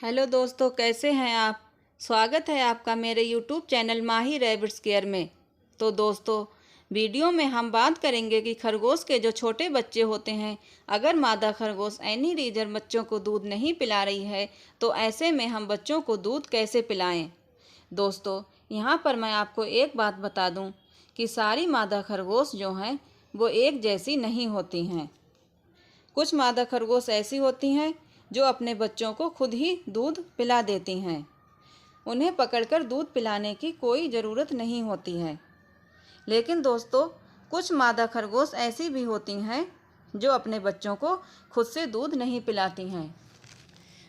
Hello दोस्तों, कैसे हैं आप। स्वागत है आपका मेरे यूट्यूब चैनल माही रैबिट्स केयर में। तो दोस्तों, वीडियो में हम बात करेंगे कि खरगोश के जो छोटे बच्चे होते हैं, अगर मादा खरगोश एनी रीज़न बच्चों को दूध नहीं पिला रही है तो ऐसे में हम बच्चों को दूध कैसे पिलाएं। दोस्तों, यहाँ पर मैं आपको एक बात बता दूँ कि सारी मादा खरगोश जो हैं वो एक जैसी नहीं होती हैं। कुछ मादा खरगोश ऐसी होती हैं जो अपने बच्चों को खुद ही दूध पिला देती हैं। उन्हें पकड़कर दूध पिलाने की कोई ज़रूरत नहीं होती है। लेकिन दोस्तों, कुछ मादा खरगोश ऐसी भी होती हैं जो अपने बच्चों को खुद से दूध नहीं पिलाती हैं।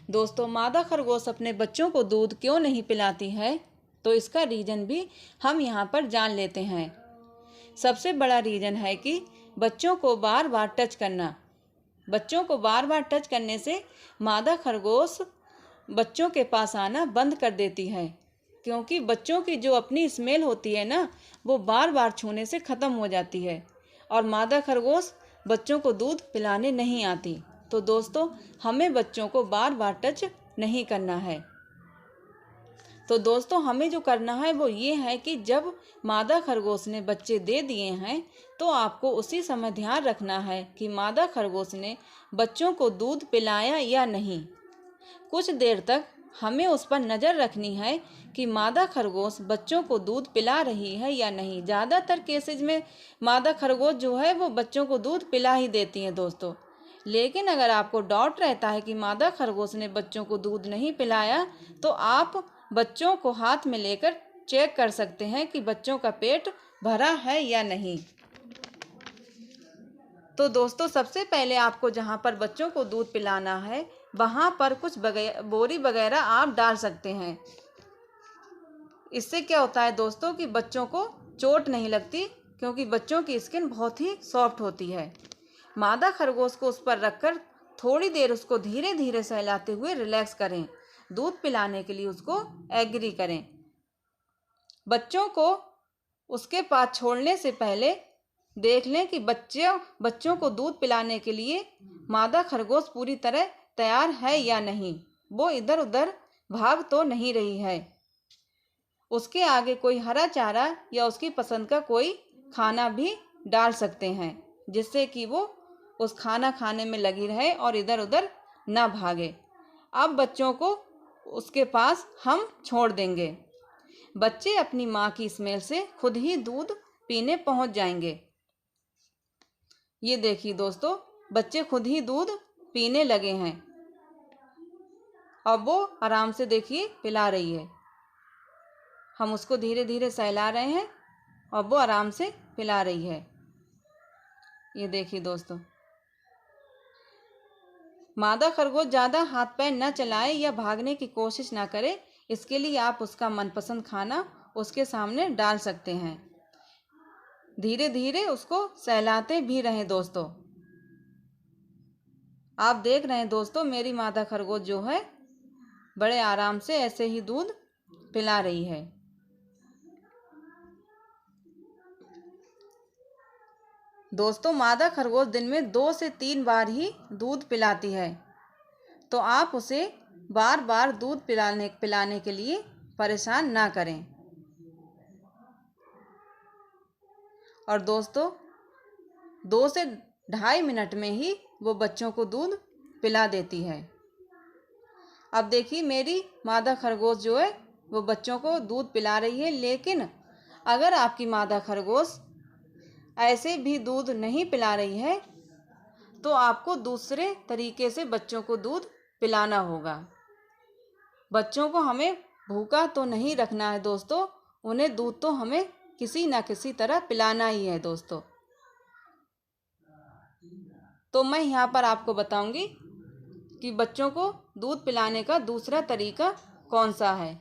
दोस्तों, मादा खरगोश अपने बच्चों को दूध क्यों नहीं पिलाती है, तो इसका रीज़न भी हम यहाँ पर जान लेते हैं। सबसे बड़ा रीज़न है कि बच्चों को बार बार टच करना। बच्चों को बार बार टच करने से मादा खरगोश बच्चों के पास आना बंद कर देती है, क्योंकि बच्चों की जो अपनी स्मेल होती है ना, वो बार बार छूने से ख़त्म हो जाती है और मादा खरगोश बच्चों को दूध पिलाने नहीं आती। तो दोस्तों, हमें बच्चों को बार बार टच नहीं करना है। तो दोस्तों, हमें जो करना है वो ये है कि जब मादा खरगोश ने बच्चे दे दिए हैं तो आपको उसी समय ध्यान रखना है कि मादा खरगोश ने बच्चों को दूध पिलाया या नहीं। कुछ देर तक हमें उस पर नज़र रखनी है कि मादा खरगोश बच्चों को दूध पिला रही है या नहीं। ज़्यादातर केसेज में मादा खरगोश जो है वो बच्चों को दूध पिला ही देती हैं दोस्तों। लेकिन अगर आपको डाउट रहता है कि मादा खरगोश ने बच्चों को दूध नहीं पिलाया, तो आप बच्चों को हाथ में लेकर चेक कर सकते हैं कि बच्चों का पेट भरा है या नहीं। तो दोस्तों, सबसे पहले आपको जहाँ पर बच्चों को दूध पिलाना है वहाँ पर कुछ बोरी वगैरह आप डाल सकते हैं। इससे क्या होता है दोस्तों कि बच्चों को चोट नहीं लगती, क्योंकि बच्चों की स्किन बहुत ही सॉफ्ट होती है। मादा खरगोश को उस पर रखकर थोड़ी देर उसको धीरे धीरे सहलाते हुए रिलैक्स करें। दूध पिलाने के लिए उसको एग्री करें। बच्चों को उसके पास छोड़ने से पहले देख लें कि बच्चों को दूध पिलाने के लिए मादा खरगोश पूरी तरह तैयार है या नहीं। वो इधर उधर भाग तो नहीं रही है। उसके आगे कोई हरा चारा या उसकी पसंद का कोई खाना भी डाल सकते हैं, जिससे कि वो उस खाना खाने में लगी रहे और इधर उधर ना भागे। अब बच्चों को उसके पास हम छोड़ देंगे। बच्चे अपनी माँ की स्मेल से खुद ही दूध पीने पहुँच जाएंगे। ये देखिए दोस्तों, बच्चे खुद ही दूध पीने लगे हैं। अब वो आराम से देखिए पिला रही है। हम उसको धीरे धीरे सहला रहे हैं और वो आराम से पिला रही है। ये देखिए दोस्तों, मादा खरगोश ज़्यादा हाथ पैर न चलाए या भागने की कोशिश ना करे। इसके लिए आप उसका मनपसंद खाना उसके सामने डाल सकते हैं। धीरे धीरे उसको सहलाते भी रहें दोस्तों। आप देख रहे हैं दोस्तों, मेरी मादा खरगोश जो है बड़े आराम से ऐसे ही दूध पिला रही है। दोस्तों, मादा खरगोश दिन में 2 से 3 बार ही दूध पिलाती है, तो आप उसे बार बार दूध पिलाने के लिए परेशान ना करें। और दोस्तों, 2 से 2.5 मिनट में ही वो बच्चों को दूध पिला देती है। अब देखिए, मेरी मादा खरगोश जो है वो बच्चों को दूध पिला रही है। लेकिन अगर आपकी मादा खरगोश ऐसे भी दूध नहीं पिला रही है तो आपको दूसरे तरीके से बच्चों को दूध पिलाना होगा। बच्चों को हमें भूखा तो नहीं रखना है दोस्तों, उन्हें दूध तो हमें किसी ना किसी तरह पिलाना ही है दोस्तों। तो मैं यहाँ पर आपको बताऊंगी कि बच्चों को दूध पिलाने का दूसरा तरीका कौन सा है।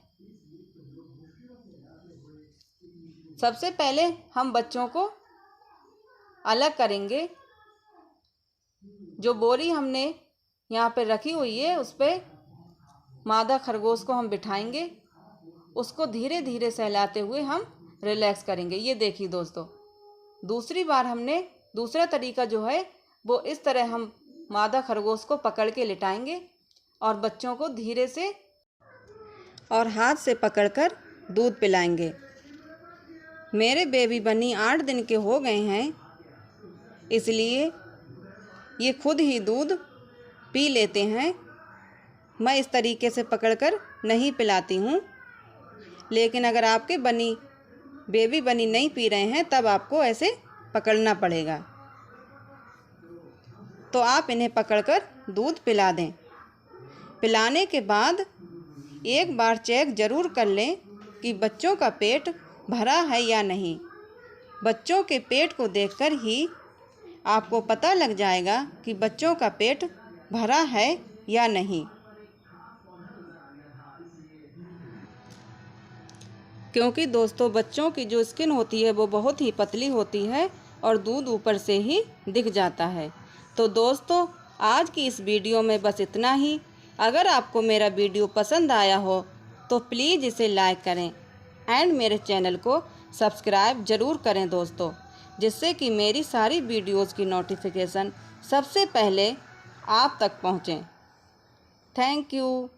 सबसे पहले हम बच्चों को अलग करेंगे। जो बोरी हमने यहाँ पे रखी हुई है उस पर मादा खरगोश को हम बिठाएंगे। उसको धीरे धीरे सहलाते हुए हम रिलैक्स करेंगे। ये देखिए दोस्तों, दूसरा तरीका जो है वो इस तरह हम मादा खरगोश को पकड़ के लिटाएंगे और बच्चों को धीरे से और हाथ से पकड़कर दूध पिलाएंगे। मेरे बेबी बनी 8 दिन के हो गए हैं, इसलिए ये खुद ही दूध पी लेते हैं। मैं इस तरीके से पकड़कर नहीं पिलाती हूँ, लेकिन अगर आपके बेबी बनी नहीं पी रहे हैं तब आपको ऐसे पकड़ना पड़ेगा। तो आप इन्हें पकड़कर दूध पिला दें। पिलाने के बाद एक बार चेक ज़रूर कर लें कि बच्चों का पेट भरा है या नहीं। बच्चों के पेट को देखकर ही आपको पता लग जाएगा कि बच्चों का पेट भरा है या नहीं, क्योंकि दोस्तों बच्चों की जो स्किन होती है वो बहुत ही पतली होती है और दूध ऊपर से ही दिख जाता है। तो दोस्तों आज की इस वीडियो में बस इतना ही। अगर आपको मेरा वीडियो पसंद आया हो तो प्लीज़ इसे लाइक करें एंड मेरे चैनल को सब्सक्राइब ज़रूर करें दोस्तों, जिससे कि मेरी सारी वीडियोज़ की नोटिफिकेशन सबसे पहले आप तक पहुँचें। Thank you.